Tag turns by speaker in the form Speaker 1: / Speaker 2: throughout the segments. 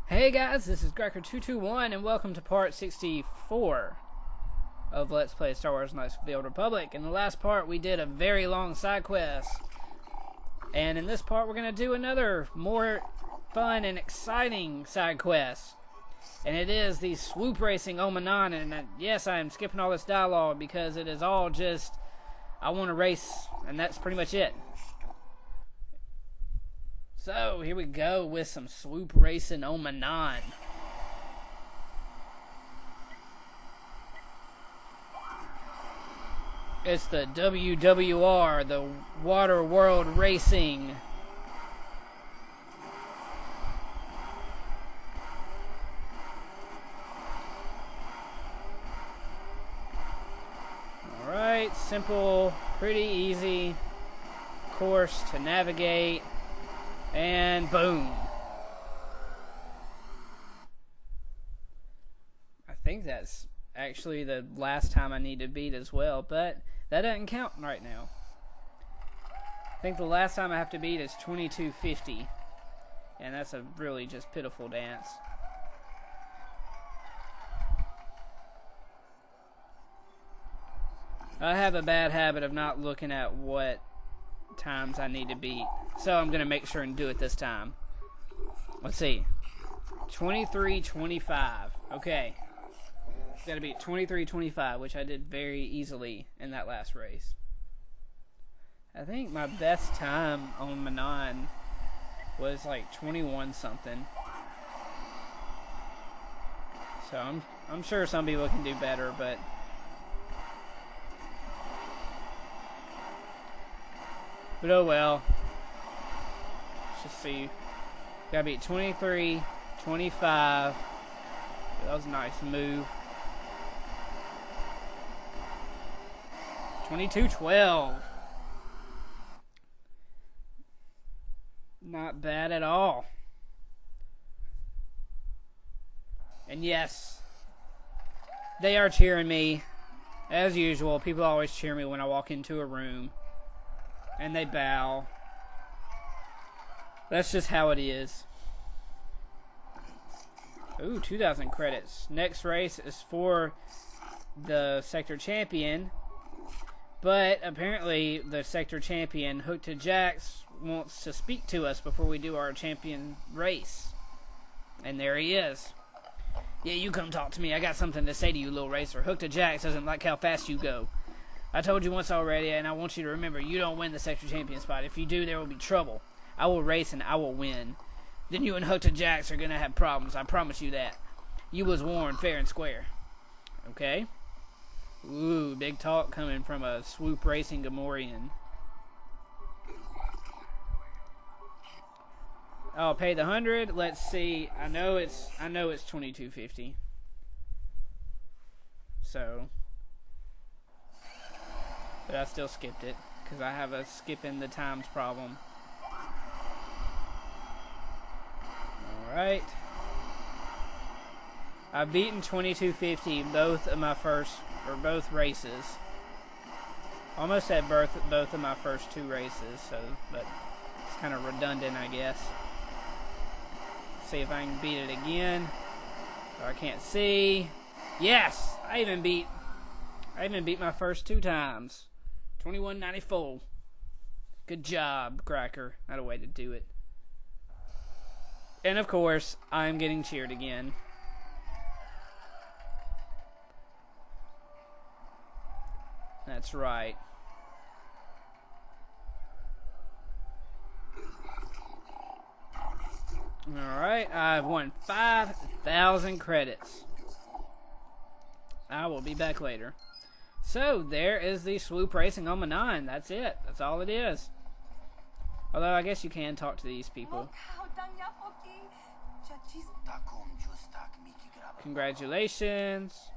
Speaker 1: Hey guys, this is Grecker221 and welcome to part 64 of Let's Play Star Wars Knights of the Old Republic. In the last part we did a very long side quest, and in this part we're going to do another more fun and exciting side quest. And it is the swoop racing on Manaan, and yes, I am skipping all this dialogue because it is all just, I want to race, and that's pretty much it. So, here we go with some swoop racing on Manaan. It's the WWR, the Water World Racing. Alright, simple, pretty easy course to navigate. And boom. I think that's actually the last time I need to beat as well, but that doesn't count right now. I think the last time I have to beat is 2250, and that's a really just pitiful dance. I have a bad habit of not looking at what times I need to beat, so I'm gonna make sure and do it this time. Let's see, 23:25. Okay, gotta beat 23:25, which I did very easily in that last race. I think my best time on Manaan was like 21 something, so I'm sure some people can do better, but oh well. Let's just see. Gotta beat 23:25. That was a nice move. 22:12. Not bad at all. And yes, they are cheering me. As usual, people always cheer me when I walk into a room. And they bow. That's just how it is. Ooh, 2,000 credits. Next race is for the sector champion. But apparently the sector champion, Hook to Jax, wants to speak to us before we do our champion race. And there he is. Yeah, you come talk to me. I got something to say to you, little racer. Hook to Jax doesn't like how fast you go. I told you once already, and I want you to remember, you don't win the sector champion spot. If you do, there will be trouble. I will race and I will win. Then you and Hook to Jax are going to have problems. I promise you that. You was warned fair and square. Okay? Ooh, big talk coming from a swoop racing Gamorrean. I'll pay the 100. Let's see. I know it's 2250. So, but I still skipped it because I have a skipping the times problem. Alright. I've beaten 2250 both races. Almost had both of my first two races, so but it's kind of redundant, I guess. See if I can beat it again. Oh, I can't see. Yes! I even beat my first two times. 2194. Good job, Cracker. Not a way to do it. And of course, I'm getting cheered again. That's right. Alright, I've won 5,000 credits. I will be back later. So, there is the swoop racing on Manaan. That's it. That's all it is. Although, I guess you can talk to these people. Congratulations.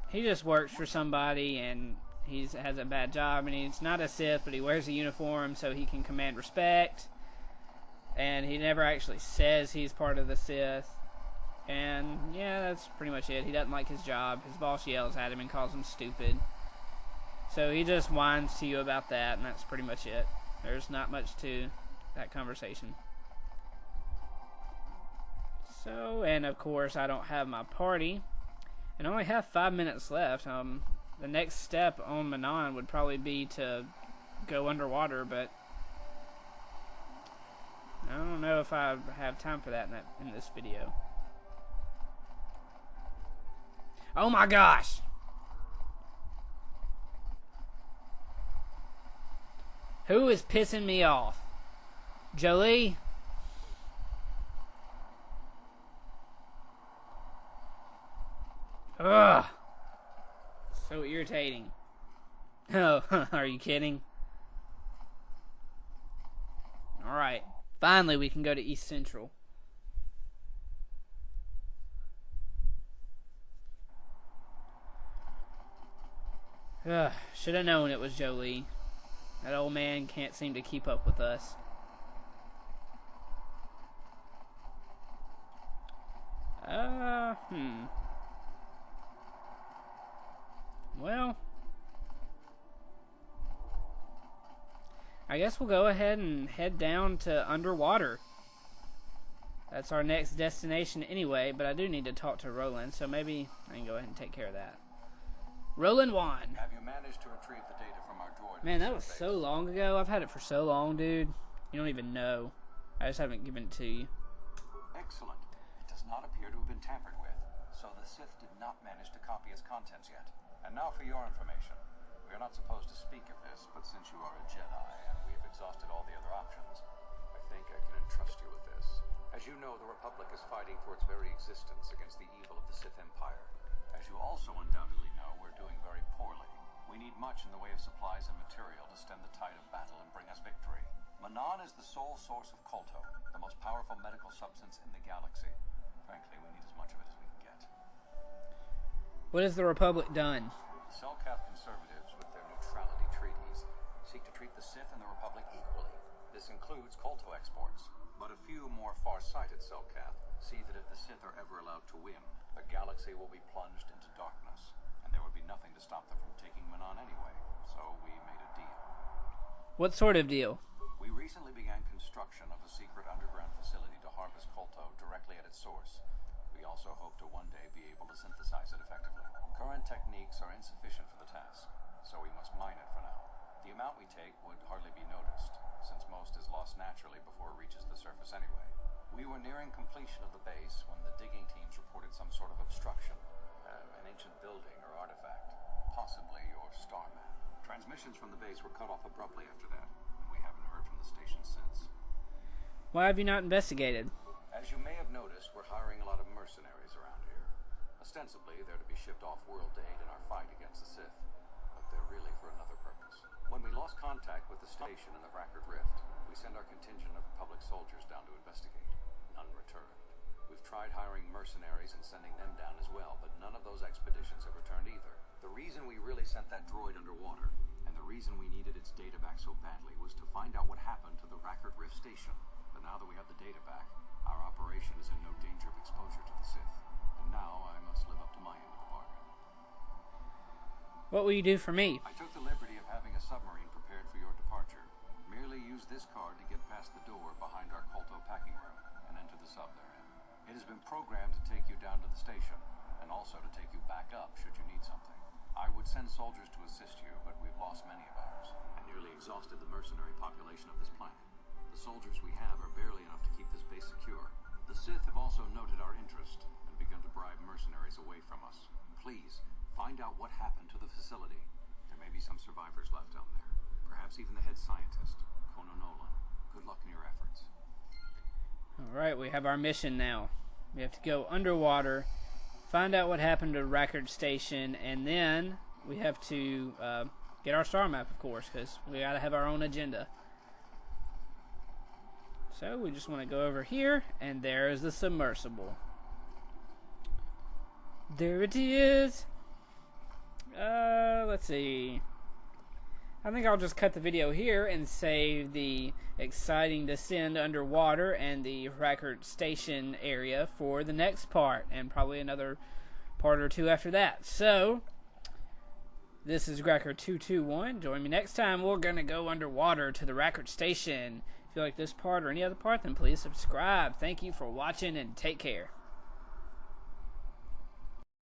Speaker 1: He just works for somebody, and he has a bad job, and he's not a Sith, but he wears a uniform so he can command respect. And he never actually says he's part of the Sith. And yeah, that's pretty much it. He doesn't like his job. His boss yells at him and calls him stupid. So he just whines to you about that, and that's pretty much it. There's not much to that conversation. So, and of course I don't have my party. And I only have 5 minutes left. The next step on Manaan would probably be to go underwater, but I don't know if I have time for that in this video. Oh my gosh! Who is pissing me off? Jolie? Ugh! So irritating. Oh, are you kidding? Alright. Finally, we can go to East Central. Ugh, should have known it was Jolie. That old man can't seem to keep up with us. Well, I guess we'll go ahead and head down to underwater. That's our next destination anyway, but I do need to talk to Roland, so maybe I can go ahead and take care of that. Roland 1.
Speaker 2: Have you managed to retrieve the data from our droid?
Speaker 1: Man, that was so long ago. I've had it for so long, dude. You don't even know. I just haven't given it to you.
Speaker 2: Excellent. It does not appear to have been tampered with, so the Sith did not manage to copy its contents yet. And now for your information. We are not supposed to speak of this, but since you are a Jedi and we have exhausted all the other options, I think I can entrust you with this. As you know, the Republic is fighting for its very existence against the evil of the Sith Empire. As you also undoubtedly know, we're doing very poorly. We need much in the way of supplies and material to stem the tide of battle and bring us victory. Manaan is the sole source of Kolto, the most powerful medical substance in the galaxy. Frankly, we need as much of it as we can get.
Speaker 1: What has the Republic done?
Speaker 2: Selkath conservatives, with their neutrality treaties, seek to treat the Sith and the Republic equally. This includes Kolto exports. But a few more far-sighted Selkath see that if the Sith are ever allowed to win, the galaxy will be plunged into darkness, and there would be nothing to stop them from taking Manaan anyway. So we made a deal.
Speaker 1: What sort of deal?
Speaker 2: We recently began construction of a secret underground facility to harvest Kolto directly at its source. We also hope to one day be able to synthesize it effectively. Current techniques are insufficient for the task, so we must mine it for now. The amount we take would hardly be noticed, since most is lost naturally before it reaches the surface anyway. We were nearing completion of the base when the digging teams reported some sort of obstruction. An ancient building or artifact, possibly your star map. Transmissions from the base were cut off abruptly after that, and we haven't heard from the station since.
Speaker 1: Why have you not investigated?
Speaker 2: As you may have noticed, we're hiring a lot of mercenaries around here. Ostensibly, they're to be shipped off-world to aid in our fight against the Sith, but they're really for another purpose. When we lost contact with the station in the Rackard Rift, we sent our contingent of public soldiers down to investigate. None returned. We've tried hiring mercenaries and sending them down as well, but none of those expeditions have returned either. The reason we really sent that droid underwater, and the reason we needed its data back so badly, was to find out what happened to the Rackard Rift station. But now that we have the data back, our operation is in no danger of exposure to the Sith. And now I must live up to my end of the bargain.
Speaker 1: What will you do for me?
Speaker 2: I took the liberty of having a submarine prepared for your departure. Merely use this card to get past the door behind our Kolto packing room and enter the sub therein. It has been programmed to take you down to the station, and also to take you back up should you need something. I would send soldiers to assist you, but we've lost many of ours, and nearly exhausted the mercenary population of this planet. The soldiers we have are barely enough to keep this base secure. The Sith have also noted our interest, and begun to bribe mercenaries away from us. Please, find out what happened to the facility. There may be some survivors left down there. Perhaps even the head scientist, Kono Nolan. Good luck in your efforts.
Speaker 1: Alright, we have our mission now. We have to go underwater, find out what happened to Rackard Station, and then we have to get our star map, of course, because we gotta have our own agenda. So we just want to go over here, and there is the submersible. There it is. Let's see. I think I'll just cut the video here and save the exciting descent underwater and the Rackard Station area for the next part, and probably another part or two after that. So, this is Rackard 221. Join me next time. We're going to go underwater to the Rackard Station. If If you like this part or any other part, then please subscribe. Thank you for watching and take care.